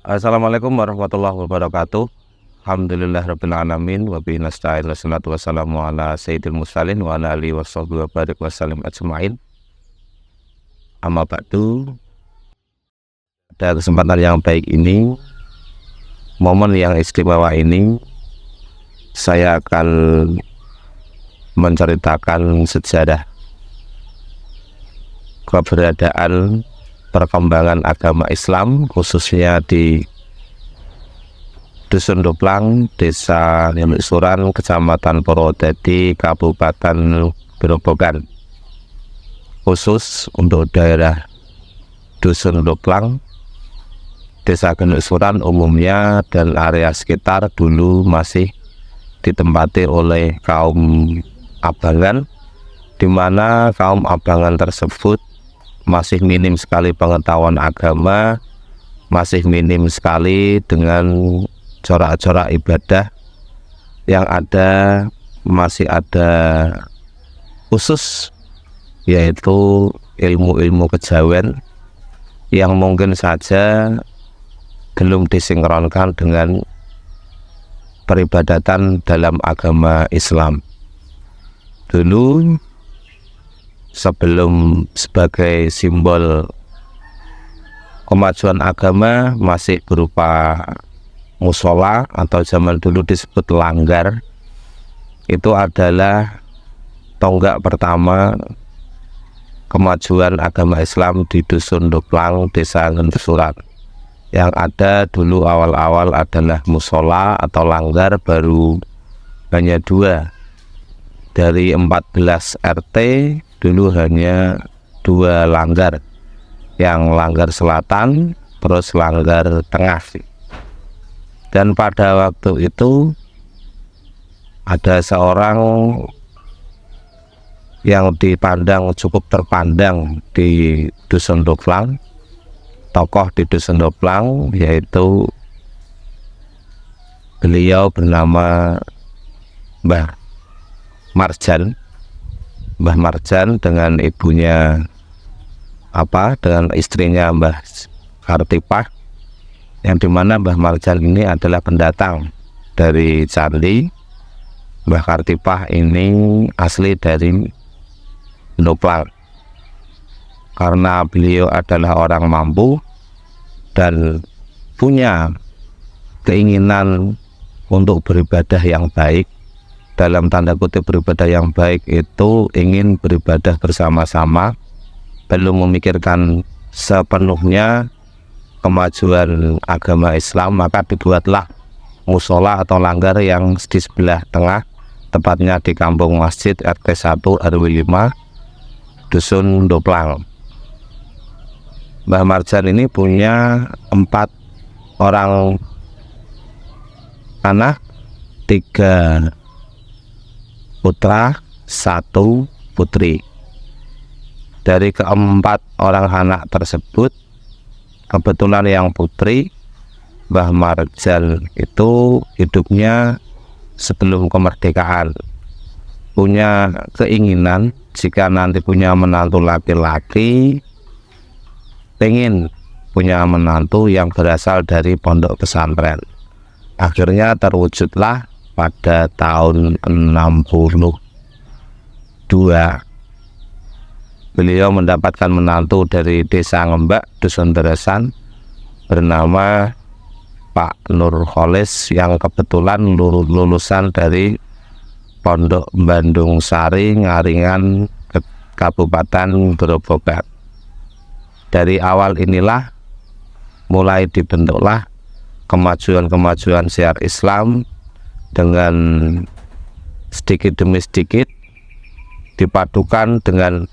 Assalamualaikum warahmatullahi wabarakatuh. Alhamdulillahirrabbilalamin. Wabihi nasta'in. Wassalatu wassalamu ala sayyidil mursalin wa ala alihi washabbihi wa barik wasallim ajma'in. Amma ba'du. Pada kesempatan yang baik ini, momen yang istimewa ini, saya akan menceritakan sejarah keberadaan perkembangan agama Islam, khususnya di Dusun Doplang, Desa Suran, Kecamatan Purwodadi, Kabupaten Grobogan. Khusus untuk daerah Dusun Doplang, Desa Suran umumnya dan area sekitar dulu masih ditempati oleh kaum Abangan, di mana kaum Abangan tersebut masih minim sekali pengetahuan agama, masih minim sekali dengan corak-corak ibadah yang ada, masih ada khusus yaitu ilmu-ilmu kejawen yang mungkin saja belum disinkronkan dengan peribadatan dalam agama Islam. Dulu sebelum sebagai simbol kemajuan agama masih berupa musola atau zaman dulu disebut langgar. Itu adalah tonggak pertama kemajuan agama Islam di Dusun Doplang, Desa Suran. Yang ada dulu awal-awal adalah musola atau langgar, baru hanya 2 dari 14 RT. Dulu hanya 2 langgar, yang langgar selatan terus langgar tengah. Dan pada waktu itu ada seorang yang dipandang cukup terpandang di Dusun Doplang, tokoh di Dusun Doplang, yaitu beliau bernama Mbah Marjan. Mbah Marjan dengan ibunya dengan istrinya Mbah Kartipah, yang dimana Mbah Marjan ini adalah pendatang dari Candi. Mbah Kartipah ini asli dari Doplang. Karena beliau adalah orang mampu dan punya keinginan untuk beribadah yang baik, dalam tanda kutip beribadah yang baik itu ingin beribadah bersama-sama, belum memikirkan sepenuhnya kemajuan agama Islam, maka dibuatlah musola atau langgar yang di sebelah tengah, tepatnya di Kampung Masjid RT 1 RW 5 Dusun Doplang. Mbah Marjan ini punya 4 orang anak, 3 putra, 1 putri. Dari keempat orang anak tersebut, kebetulan yang putri, Mbah Marjan itu hidupnya sebelum kemerdekaan punya keinginan jika nanti punya menantu laki-laki, pengen punya menantu yang berasal dari pondok pesantren. Akhirnya terwujudlah pada tahun 62 beliau mendapatkan menantu dari Desa Ngembak, Dusun Teresan, bernama Pak Nur Kholis, yang kebetulan lulusan dari Pondok Bandung Sari, Ngaringan, Kabupaten Grobogan. Dari awal inilah mulai dibentuklah kemajuan-kemajuan syiar Islam, dengan sedikit demi sedikit dipadukan dengan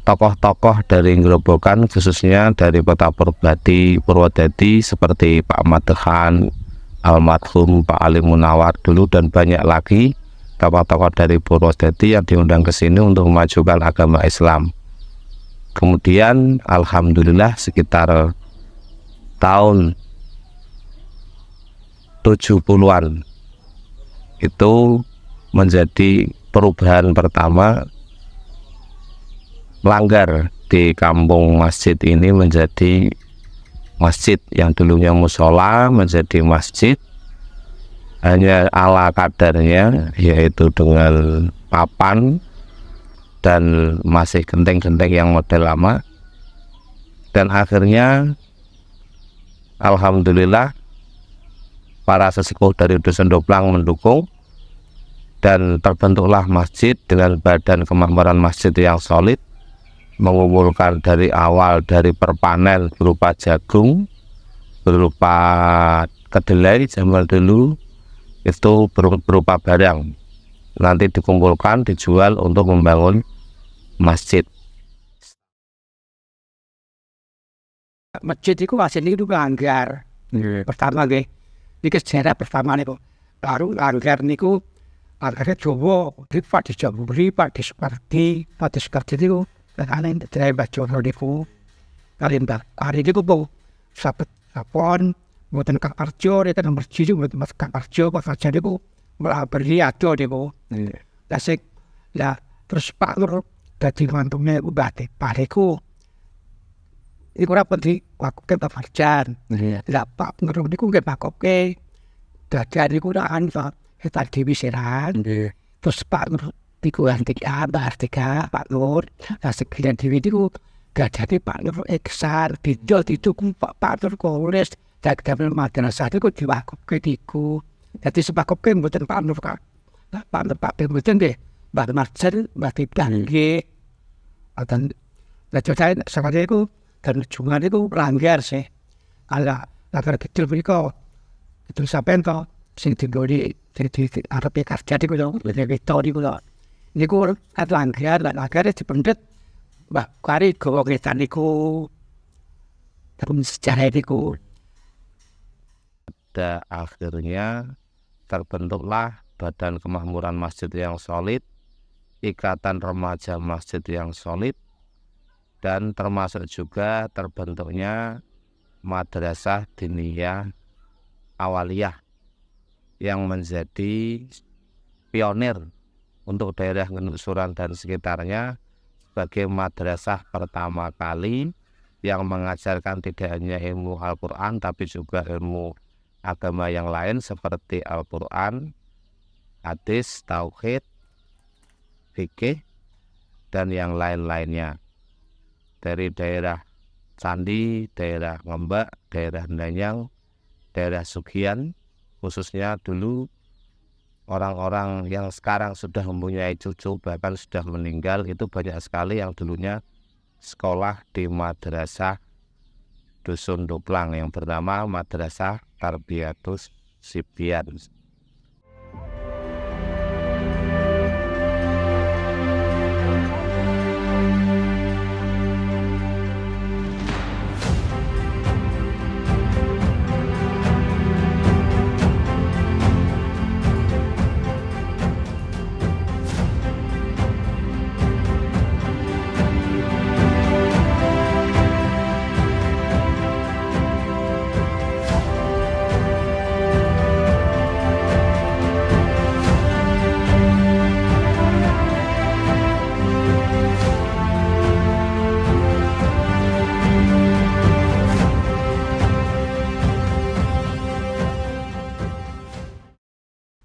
tokoh-tokoh dari Grobogan, khususnya dari kota Purwodadi seperti Pak Madehan, almarhum Pak Ali Munawar dulu, dan banyak lagi tokoh-tokoh dari Purwodadi yang diundang ke sini untuk memajukan agama Islam. Kemudian alhamdulillah sekitar tahun 70-an itu menjadi perubahan pertama. Langgar di Kampung Masjid ini menjadi masjid yang dulunya musola menjadi masjid, hanya ala kadarnya, yaitu dengan papan dan masih genteng-genteng yang model lama. Dan akhirnya alhamdulillah para sesepuh dari Dusun Doplang mendukung, dan terbentuklah masjid dengan badan kemakmuran masjid yang solid, mengumpulkan dari awal dari perpanen berupa jagung, berupa kedelai zaman dulu, itu berupa barang, nanti dikumpulkan dijual untuk membangun masjid. Masjid itu aslinya itu langgar. Pertama nggih, iki sejarah pertama niku. Baru langgar niku langgarnya Jawa, Pak di Jamburi, Pak di Sukarti niku kalian dari Bajono niku. Kalian hari niku bu sabet sapon mboten Kang Arjo, nek nomor 7 mboten Mas Kang Arjo, Pak Arjo niku beri ado niku. Lah sik lah terus Pak Nur dadi mantune Mbah Pareku. Iku ora penting wakoke Pak Farjan. Lah Pak Nur niku nggih wakoke dadan niku ora anu Hetan Dewi Seran. Terus Pak Nur niku Antika, Pak Nur. Lah sekian Dewi niku gadane Pak Nur Eksan didol dituku Pak Nur Koles damel madrasah niku diwakofke niku. Dadi sepakoke mboten Pak Nur Pak mboten nggih. Mbah Marcel, Mbah Tiban nggih. Adan lah jodoh sampeyan niku dan ujungan itu langgar sih. Ala langgar kecil mereka itu sampai to sing digoli sing di arepe kerja niku lho, weto niku lho. Niku langgar dipendet Mbah Kari gawa ketan niku. Terus sejarah niku. Pada akhirnya terbentuklah badan kemakmuran masjid yang solid, ikatan remaja masjid yang solid, dan termasuk juga terbentuknya Madrasah Diniyah Awaliyah yang menjadi pionir untuk daerah Ngenusuran dan sekitarnya sebagai madrasah pertama kali yang mengajarkan tidak hanya ilmu Al-Quran tapi juga ilmu agama yang lain seperti Al-Quran, hadis, tauhid, fikih, dan yang lain-lainnya. Dari daerah Candi, daerah Ngembak, daerah Nanyang, daerah Sugian, khususnya dulu orang-orang yang sekarang sudah mempunyai cucu bahkan sudah meninggal, itu banyak sekali yang dulunya sekolah di madrasah Dusun Doplang yang bernama Madrasah Tarbiyatus Sibyan.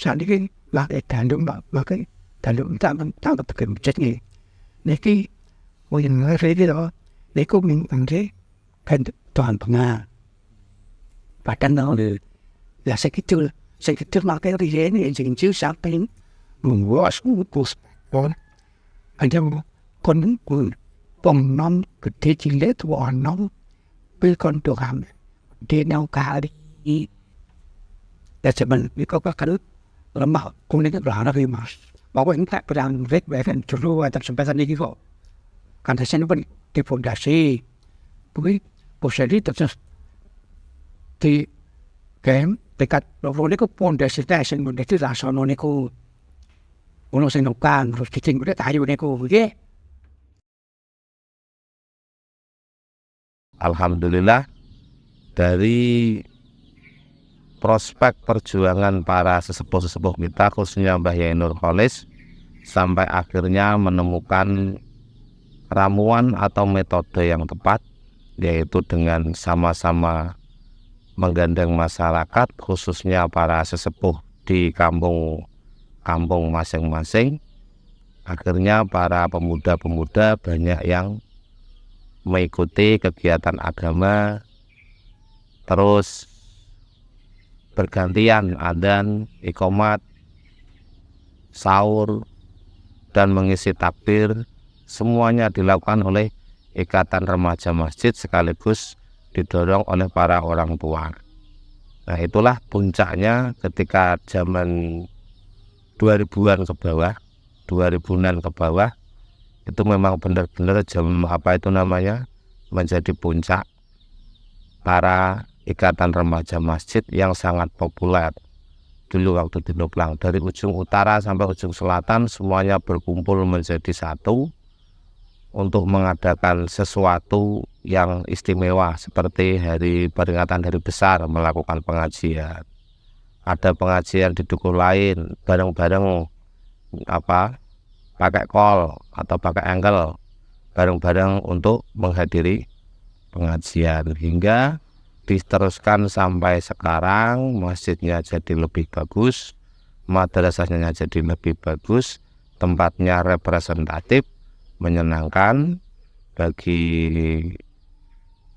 Saniki lah dandung Mbak dandung tak pakai masjid nggih. Niki wong ngerti lho. Niku mingke kan Tuhan Penga. Padahal lho. Lah sekitu makai rene sing sampai membuatkus pon. Ada kon pom gede cilik tuwa nom bil kon Tuhan. Dia nau kali. Là mình biết có cả nước lemah kuning berharap mas bahwa ini tak pedang red bahkan dulu ada sempat ini kok karena saya pun di fondasi bukti posisi terus di game dekat lokal itu fondasi stasiun fondasi rasono niku ono sing nukan terus kicing udah tayu niku gitu. Alhamdulillah dari prospek perjuangan para sesepuh-sesepuh kita khususnya Mbah Yai Nur Kholis sampai akhirnya menemukan ramuan atau metode yang tepat, yaitu dengan sama-sama menggandeng masyarakat, khususnya para sesepuh di kampung masing-masing. Akhirnya para pemuda-pemuda banyak yang mengikuti kegiatan agama, terus bergantian adzan, iqomat, sahur, dan mengisi takbir. Semuanya dilakukan oleh ikatan remaja masjid sekaligus didorong oleh para orang tua. Nah, itulah puncaknya ketika zaman 2000-an ke bawah, 2000-an ke bawah, itu memang benar-benar menjadi puncak para ikatan remaja masjid yang sangat populer dulu waktu di Noplang. Dari ujung utara sampai ujung selatan semuanya berkumpul menjadi satu untuk mengadakan sesuatu yang istimewa, seperti peringatan hari besar, melakukan pengajian. Ada pengajian di dukuh lain, bareng-bareng pakai kol atau pakai engkel, bareng-bareng untuk menghadiri pengajian, hingga diteruskan sampai sekarang. Masjidnya jadi lebih bagus, madrasahnya jadi lebih bagus, tempatnya representatif, menyenangkan bagi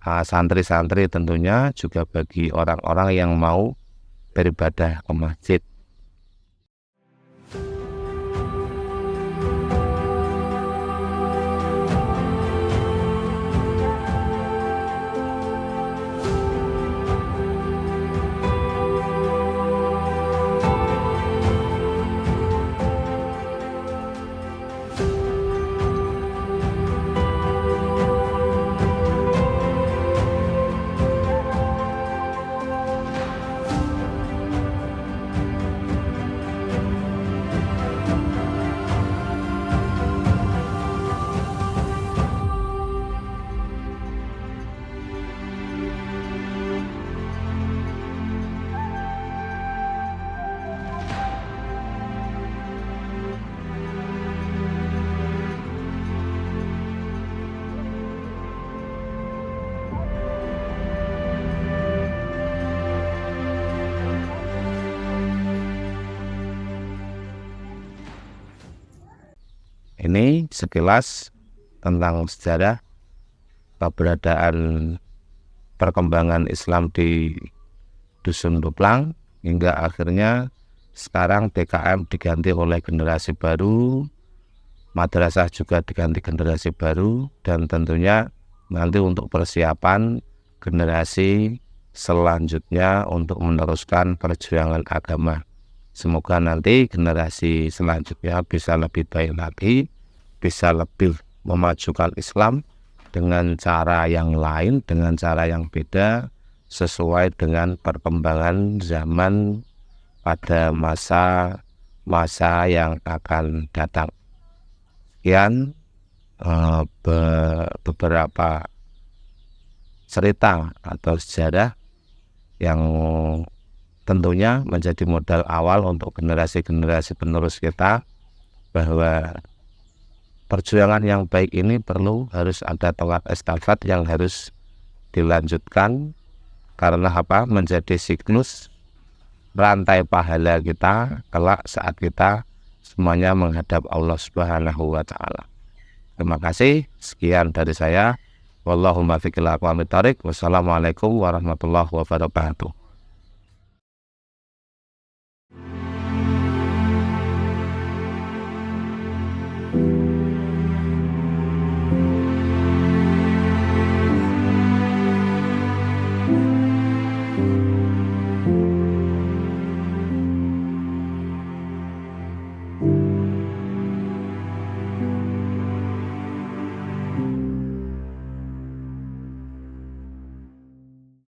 santri-santri, tentunya juga bagi orang-orang yang mau beribadah ke masjid. Ini sekilas tentang sejarah keberadaan perkembangan Islam di Dusun Noplang, hingga akhirnya sekarang DKM diganti oleh generasi baru, madrasah juga diganti generasi baru, dan tentunya nanti untuk persiapan generasi selanjutnya untuk meneruskan perjuangan agama. Semoga nanti generasi selanjutnya bisa lebih baik lagi, bisa lebih memajukan Islam dengan cara yang lain, dengan cara yang beda, sesuai dengan perkembangan zaman pada masa yang akan datang. Sekian beberapa cerita atau sejarah yang tentunya menjadi modal awal untuk generasi-generasi penerus kita, bahwa perjuangan yang baik ini harus ada tongkat estafet yang harus dilanjutkan, karena menjadi siklus rantai pahala kita kelak saat kita semuanya menghadap Allah Subhanahu wa Ta'ala. Terima kasih, sekian dari saya. Wallahumma fiqil aqwamit thariq. Wassalamualaikum warahmatullahi wabarakatuh.